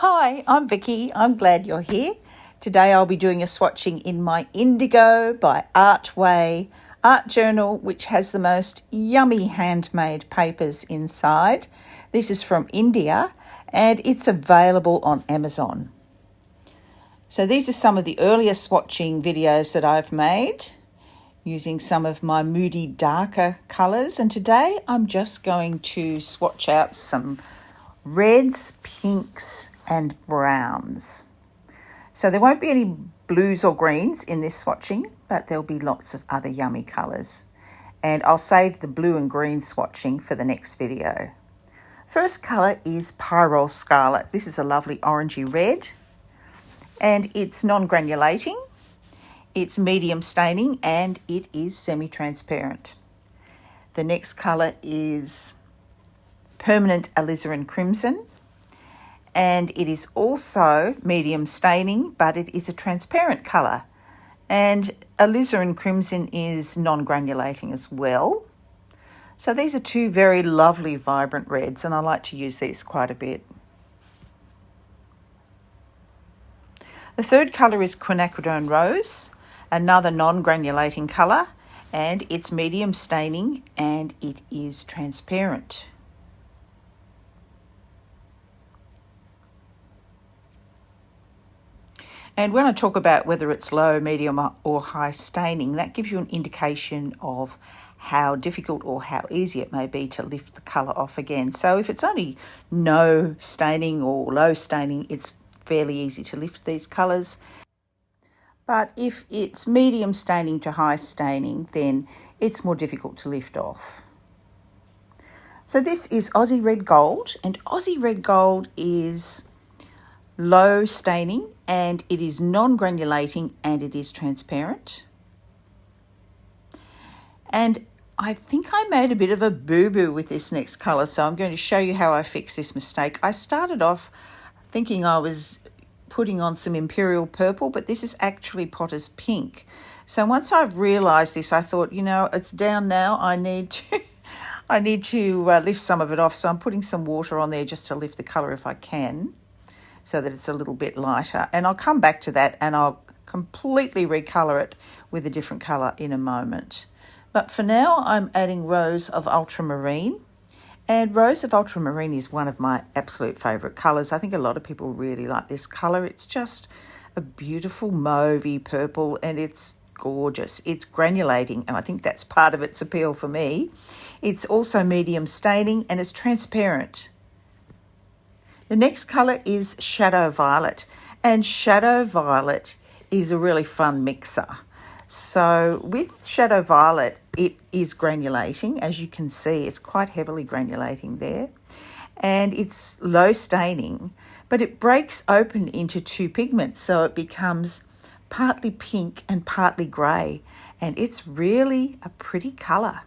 Hi, I'm Vicky. I'm glad you're here. Today I'll be doing a swatching in my Indigo by Artway art journal, which has the most yummy handmade papers inside. This is from India and it's available on Amazon. So these are some of the earlier swatching videos that I've made using some of my moody darker colours, and today I'm just going to swatch out some reds, pinks and browns. So there won't be any blues or greens in this swatching, but there'll be lots of other yummy colours. And I'll save the blue and green swatching for the next video. First colour is Pyrrole Scarlet. This is a lovely orangey red and it's non-granulating. It's medium staining and it is semi-transparent. The next colour is Permanent Alizarin Crimson, and it is also medium staining, but it is a transparent colour. And Alizarin Crimson is non-granulating as well. So these are two very lovely vibrant reds, and I like to use these quite a bit. The third colour is Quinacridone Rose, another non-granulating colour, and it's medium staining and it is transparent. And when I talk about whether it's low, medium or high staining, that gives you an indication of how difficult or how easy it may be to lift the colour off again. So if it's only no staining or low staining, it's fairly easy to lift these colours. But if it's medium staining to high staining, then it's more difficult to lift off. So this is Aussie Red Gold, and Aussie Red Gold is low staining and it is non-granulating and it is transparent. And I think I made a bit of a boo-boo with this next colour, so I'm going to show you how I fixed this mistake. I started off thinking I was putting on some Imperial Purple, but this is actually Potter's Pink. So once I've realised this, I thought, you know, it's down now. I need to lift some of it off. So I'm putting some water on there just to lift the colour if I can, so that it's a little bit lighter. And I'll come back to that and I'll completely recolour it with a different colour in a moment. But for now, I'm adding Rose of Ultramarine. And Rose of Ultramarine is one of my absolute favourite colours. I think a lot of people really like this colour. It's just a beautiful mauvey purple and it's gorgeous. It's granulating and I think that's part of its appeal for me. It's also medium staining and it's transparent. The next colour is Shadow Violet, and Shadow Violet is a really fun mixer. So with Shadow Violet, it is granulating. As you can see, it's quite heavily granulating there. And it's low staining, but it breaks open into two pigments. So it becomes partly pink and partly grey. And it's really a pretty colour.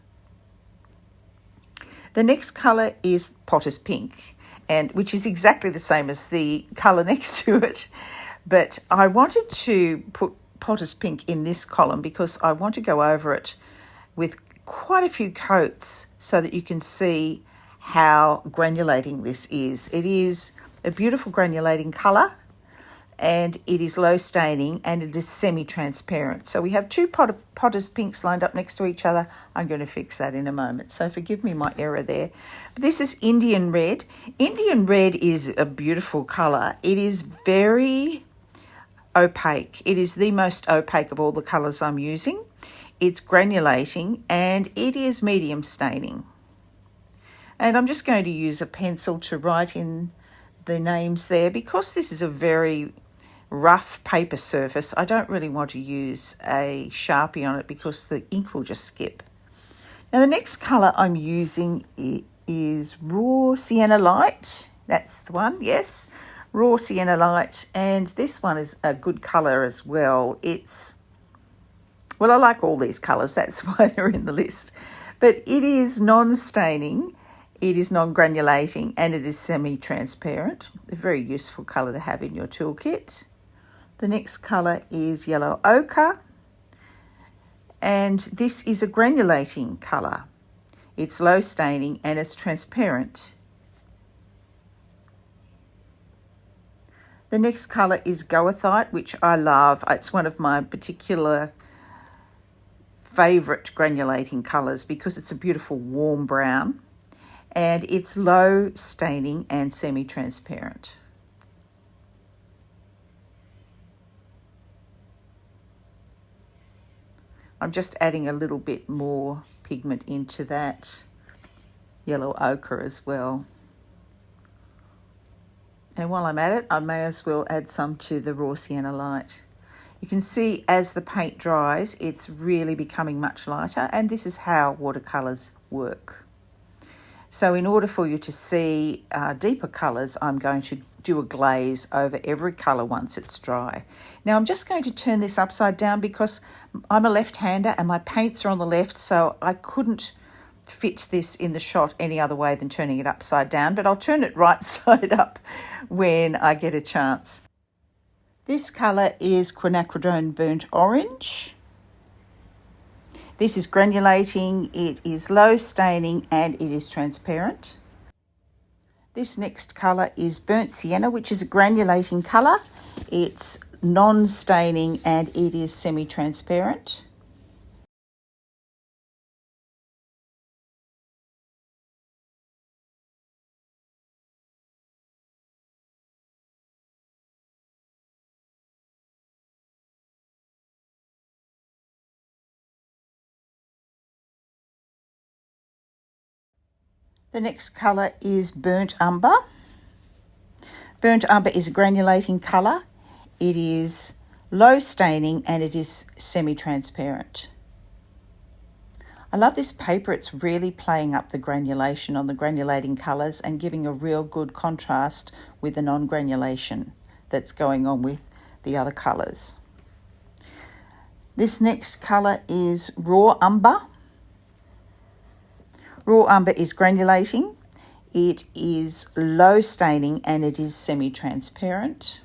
The next colour is Potter's Pink, and which is exactly the same as the colour next to it. But I wanted to put Potter's Pink in this column because I want to go over it with quite a few coats so that you can see how granulating this is. It is a beautiful granulating colour and it is low staining and it is semi-transparent. So we have two Potter's Pinks lined up next to each other. I'm going to fix that in a moment, so forgive me my error there. But this is Indian Red. Indian Red is a beautiful colour. It is very opaque. It is the most opaque of all the colours I'm using. It's granulating and it is medium staining. And I'm just going to use a pencil to write in the names there because this is a very rough paper surface. I don't really want to use a Sharpie on it because the ink will just skip. Now the next colour I'm using is Raw Sienna Light. That's the one, yes. Raw Sienna Light, and this one is a good colour as well. Well, I like all these colours, that's why they're in the list. But it is non-staining, it is non-granulating, and it is semi-transparent. A very useful colour to have in your toolkit. The next colour is Yellow Ochre, and this is a granulating colour. It's low staining and it's transparent. The next colour is Goethite, which I love. It's one of my particular favourite granulating colours because it's a beautiful warm brown and it's low staining and semi-transparent. I'm just adding a little bit more pigment into that yellow ochre as well. And while I'm at it, I may as well add some to the raw sienna light. You can see as the paint dries, it's really becoming much lighter, and this is how watercolours work. So in order for you to see deeper colours, I'm going to do a glaze over every colour once it's dry. Now I'm just going to turn this upside down because I'm a left-hander and my paints are on the left, so I couldn't fit this in the shot any other way than turning it upside down, but I'll turn it right side up when I get a chance. This colour is quinacridone burnt orange. This is granulating, it is low staining and it is transparent. This next colour is burnt sienna, which is a granulating colour. It's non-staining and it is semi-transparent. The next colour is burnt umber. Burnt umber is a granulating colour. It is low staining and it is semi-transparent. I love this paper. It's really playing up the granulation on the granulating colours and giving a real good contrast with the non-granulation that's going on with the other colours. This next colour is raw umber. Raw umber is granulating, it is low staining and it is semi-transparent.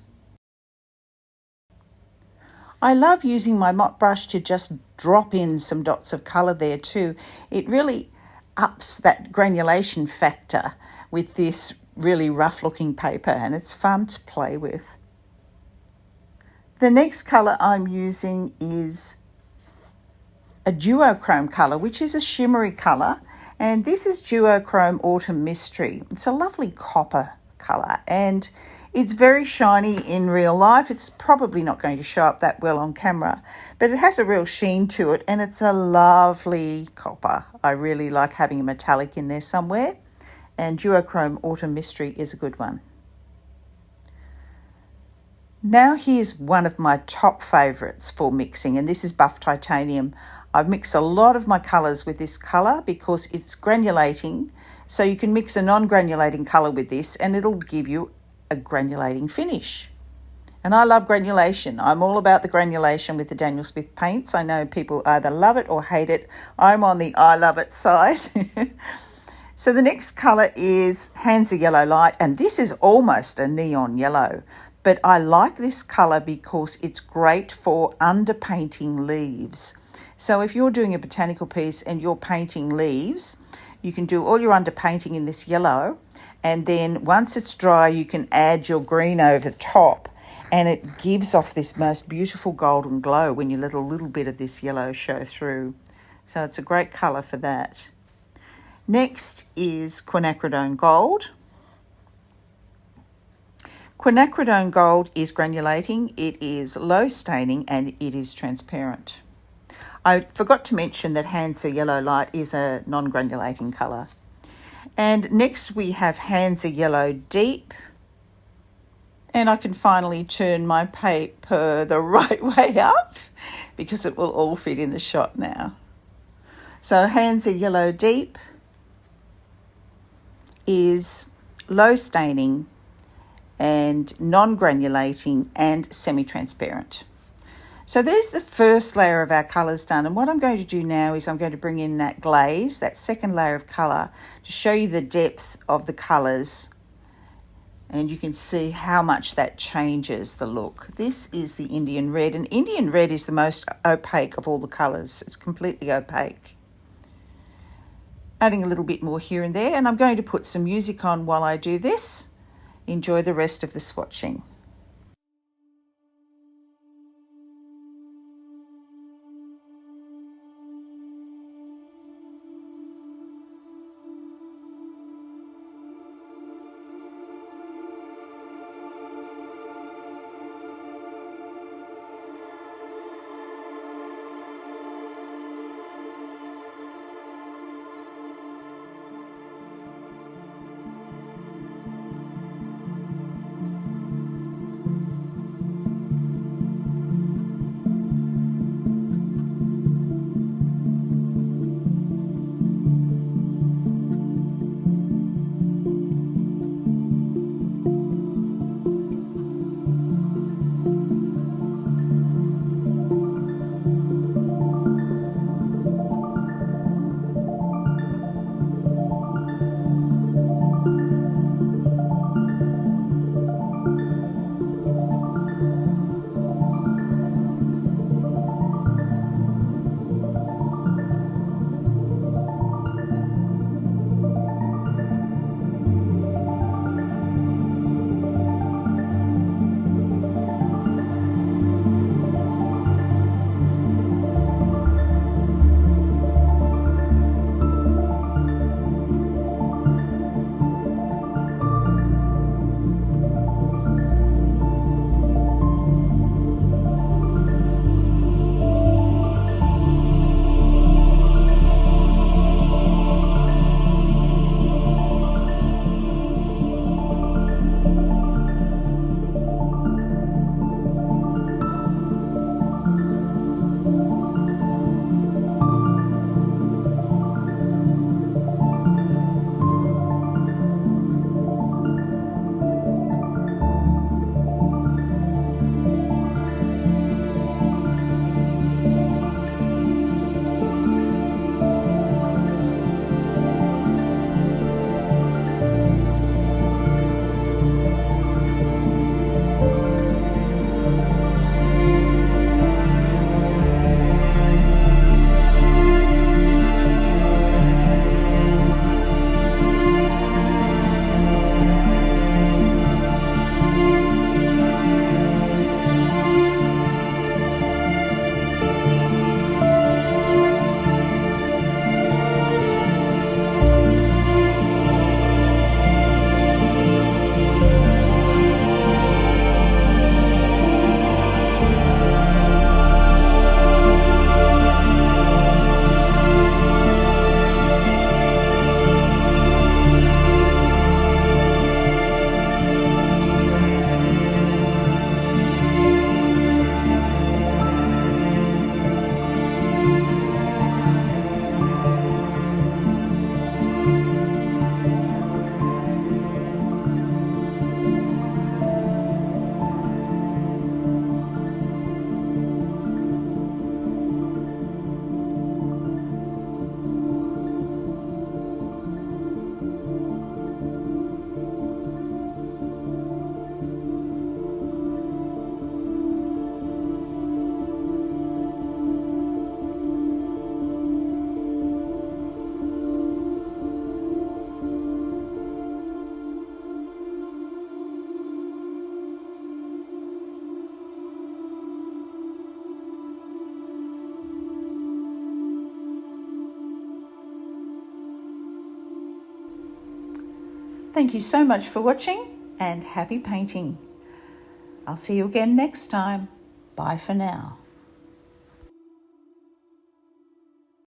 I love using my mop brush to just drop in some dots of colour there too. It really ups that granulation factor with this really rough looking paper and it's fun to play with. The next colour I'm using is a duochrome colour, which is a shimmery colour. And this is Duochrome Autumn Mystery. It's a lovely copper colour and it's very shiny in real life. It's probably not going to show up that well on camera, but it has a real sheen to it and it's a lovely copper. I really like having a metallic in there somewhere, and Duochrome Autumn Mystery is a good one. Now here's one of my top favourites for mixing, and this is Buff Titanium. I've mixed a lot of my colours with this colour because it's granulating, so you can mix a non-granulating colour with this and it'll give you a granulating finish. And I love granulation. I'm all about the granulation with the Daniel Smith paints. I know people either love it or hate it. I'm on the I love it side. So the next colour is Hansa Yellow Light, and this is almost a neon yellow. But I like this colour because it's great for underpainting leaves. So if you're doing a botanical piece and you're painting leaves, you can do all your underpainting in this yellow, and then once it's dry you can add your green over the top and it gives off this most beautiful golden glow when you let a little bit of this yellow show through. So it's a great colour for that. Next is Quinacridone Gold. Quinacridone Gold is granulating, it is low staining and it is transparent. I forgot to mention that Hansa Yellow Light is a non-granulating colour. And next we have Hansa Yellow Deep. And I can finally turn my paper the right way up because it will all fit in the shot now. So Hansa Yellow Deep is low staining and non-granulating and semi-transparent. So there's the first layer of our colours done, and what I'm going to do now is I'm going to bring in that glaze, that second layer of colour, to show you the depth of the colours, and you can see how much that changes the look. This is the Indian Red, and Indian Red is the most opaque of all the colours. It's completely opaque. Adding a little bit more here and there, and I'm going to put some music on while I do this. Enjoy the rest of the swatching. Thank you so much for watching and happy painting. I'll see you again next time. Bye for now.